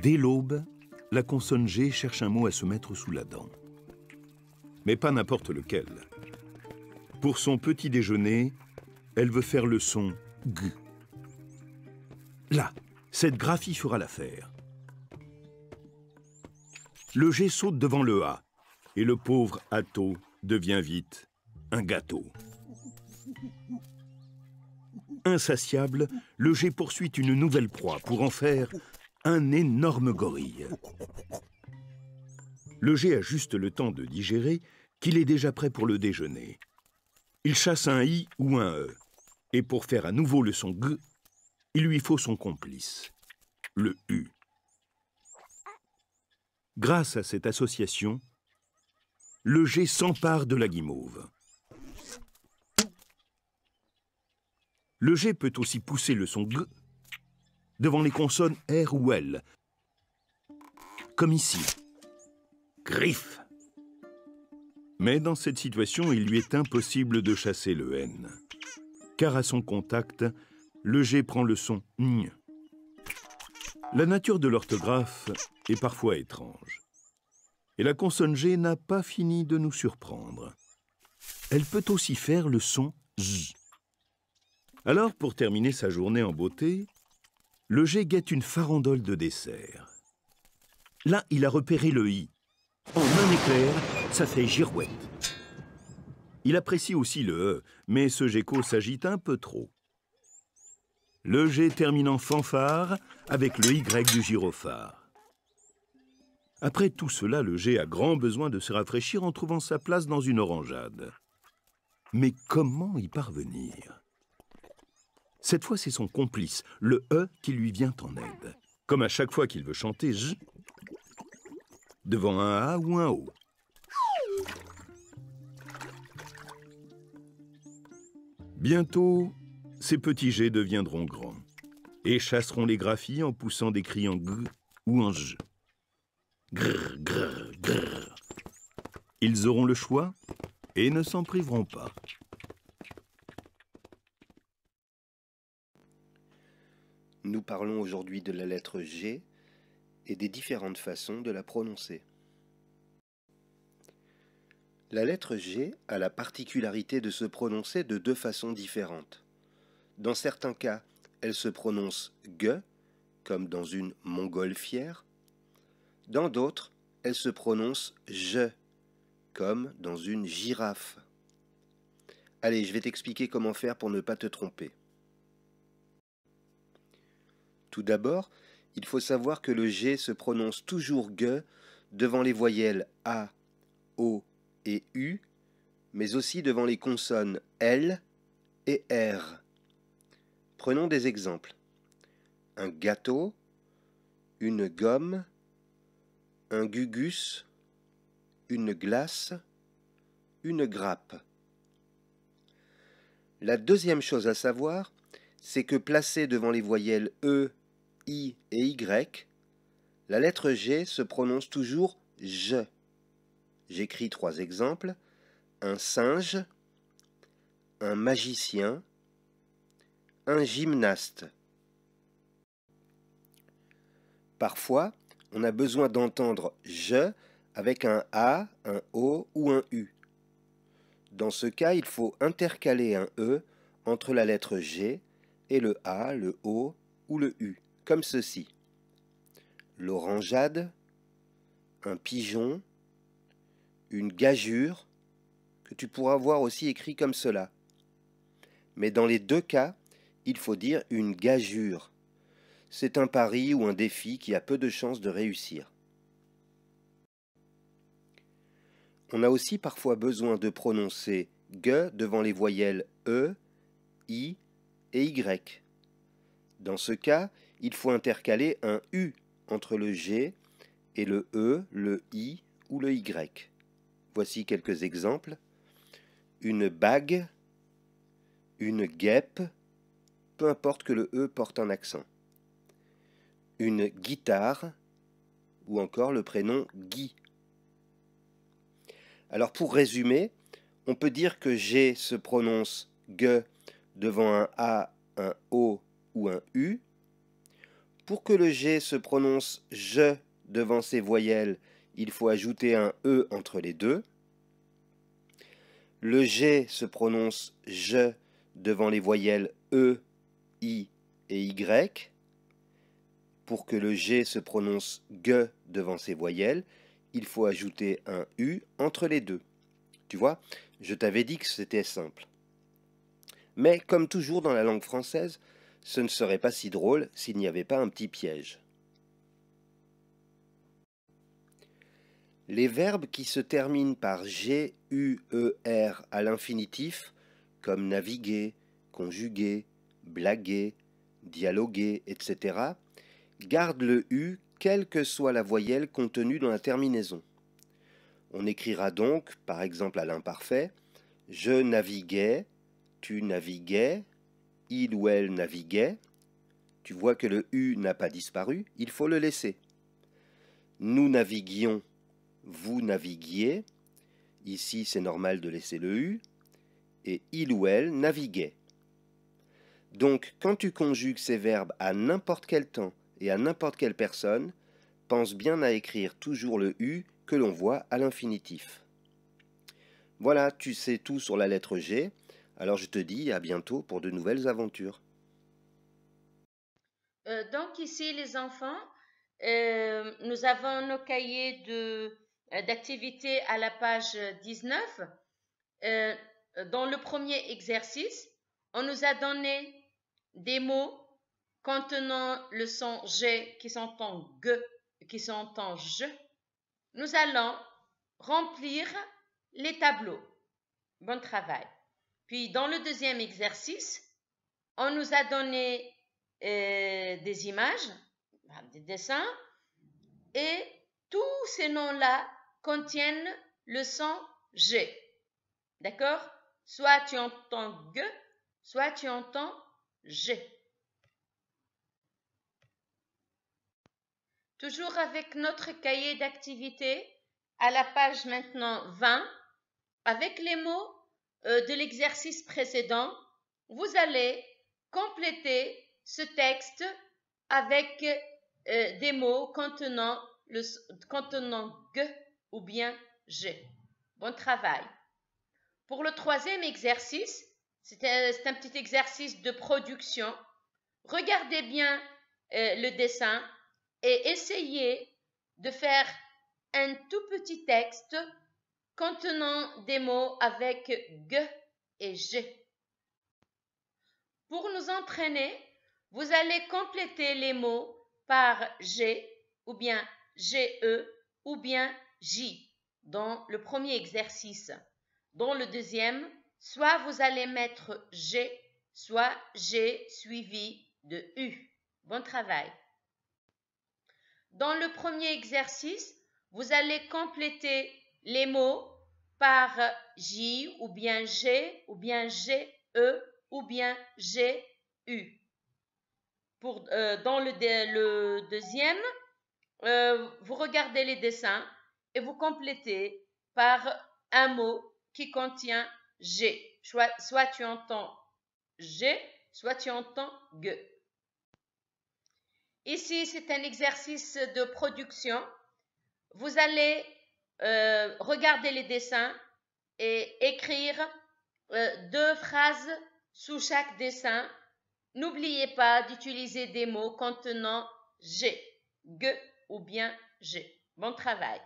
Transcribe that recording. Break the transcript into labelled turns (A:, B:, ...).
A: Dès l'aube, la consonne G cherche un mot à se mettre sous la dent. Mais pas n'importe lequel. Pour son petit déjeuner, elle veut faire le son G. Là, cette graphie fera l'affaire. Le G saute devant le A, et le pauvre Atto devient vite un gâteau. Insatiable, le G poursuit une nouvelle proie pour en faire un énorme gorille. Le G a juste le temps de digérer qu'il est déjà prêt pour le déjeuner. Il chasse un I ou un E, et pour faire à nouveau le son G, il lui faut son complice, le U. Grâce à cette association, le G s'empare de la guimauve. Le G peut aussi pousser le son G devant les consonnes R ou L, comme ici. Griffe. Mais dans cette situation, il lui est impossible de chasser le N, car à son contact, le G prend le son N. La nature de l'orthographe est parfois étrange. Et la consonne G n'a pas fini de nous surprendre. Elle peut aussi faire le son Z. Alors, pour terminer sa journée en beauté, le G guette une farandole de dessert. Là, il a repéré le I. En un éclair, ça fait girouette. Il apprécie aussi le E, mais ce gecko s'agite un peu trop. Le G termine en fanfare avec le Y du gyrophare. Après tout cela, le G a grand besoin de se rafraîchir en trouvant sa place dans une orangeade. Mais comment y parvenir? Cette fois, c'est son complice, le E, qui lui vient en aide. Comme à chaque fois qu'il veut chanter J, devant un A ou un O. Bientôt, ces petits G deviendront grands et chasseront les graphies en poussant des cris en G ou en J. Grrr, grrr, grrr. Ils auront le choix et ne s'en priveront pas.
B: Nous parlons aujourd'hui de la lettre G et des différentes façons de la prononcer. La lettre G a la particularité de se prononcer de deux façons différentes. Dans certains cas, elle se prononce G, comme dans une montgolfière. Dans d'autres, elle se prononce je, comme dans une girafe. Allez, je vais t'expliquer comment faire pour ne pas te tromper. Tout d'abord, il faut savoir que le G se prononce toujours G devant les voyelles A, O et U, mais aussi devant les consonnes L et R. Prenons des exemples. Un gâteau, une gomme, un gugus, une glace, une grappe. La deuxième chose à savoir, c'est que placée devant les voyelles E, I et Y, la lettre G se prononce toujours je. J'écris trois exemples. Un singe, un magicien, un gymnaste. Parfois, on a besoin d'entendre je avec un A, un O ou un U. Dans ce cas, il faut intercaler un E entre la lettre G et le A, le O ou le U, comme ceci. L'orangeade, un pigeon, une gageure, que tu pourras voir aussi écrit comme cela. Mais dans les deux cas, il faut dire une gageure. C'est un pari ou un défi qui a peu de chances de réussir. On a aussi parfois besoin de prononcer G devant les voyelles E, I et Y. Dans ce cas, il faut intercaler un U entre le G et le E, le I ou le Y. Voici quelques exemples. Une bague, une guêpe, peu importe que le E porte un accent. Une guitare ou encore le prénom Guy. Alors pour résumer, on peut dire que G se prononce G devant un A, un O ou un U. Pour que le G se prononce je devant ces voyelles, il faut ajouter un E entre les deux. Le G se prononce je devant les voyelles E, I et Y. Pour que le G se prononce G devant ces voyelles, il faut ajouter un U entre les deux. Tu vois, je t'avais dit que c'était simple. Mais comme toujours dans la langue française, ce ne serait pas si drôle s'il n'y avait pas un petit piège. Les verbes qui se terminent par G, U, E, R à l'infinitif, comme naviguer, conjuguer, blaguer, dialoguer, etc., gardent le U quelle que soit la voyelle contenue dans la terminaison. On écrira donc, par exemple à l'imparfait, je naviguais, tu naviguais, il ou elle naviguait. Tu vois que le U n'a pas disparu, il faut le laisser. Nous naviguions, vous naviguiez. Ici, c'est normal de laisser le U. Et il ou elle naviguait. Donc, quand tu conjugues ces verbes à n'importe quel temps et à n'importe quelle personne, pense bien à écrire toujours le U que l'on voit à l'infinitif. Voilà, tu sais tout sur la lettre G. Alors je te dis à bientôt pour de nouvelles aventures.
C: Donc ici, les enfants, nous avons nos cahiers d'activités à la page 19. Dans le premier exercice, on nous a donné des mots contenant le son G qui s'entend G, qui s'entend je. Nous allons remplir les tableaux. Bon travail. Puis dans le deuxième exercice, on nous a donné des images, des dessins, et tous ces noms-là contiennent le son G. D'accord? Soit tu entends G, soit tu entends G. Toujours avec notre cahier d'activité, à la page maintenant 20, avec les mots de l'exercice précédent, vous allez compléter ce texte avec des mots contenant G ou bien G. Bon travail. Pour le troisième exercice, c'est un petit exercice de production. Regardez bien le dessin et essayez de faire un tout petit texte contenant des mots avec G et G. Pour nous entraîner, vous allez compléter les mots par G ou bien GE ou bien J dans le premier exercice. Dans le deuxième, soit vous allez mettre G, soit G suivi de U. Bon travail. Dans le premier exercice, vous allez compléter les mots par J ou bien G ou bien GE ou bien GU. Dans le deuxième, vous regardez les dessins et vous complétez par un mot qui contient G. Soit tu entends G, soit tu entends G. Ici, c'est un exercice de production. Vous allez regarder les dessins et écrire 2 phrases sous chaque dessin. N'oubliez pas d'utiliser des mots contenant G ou bien G. Bon travail.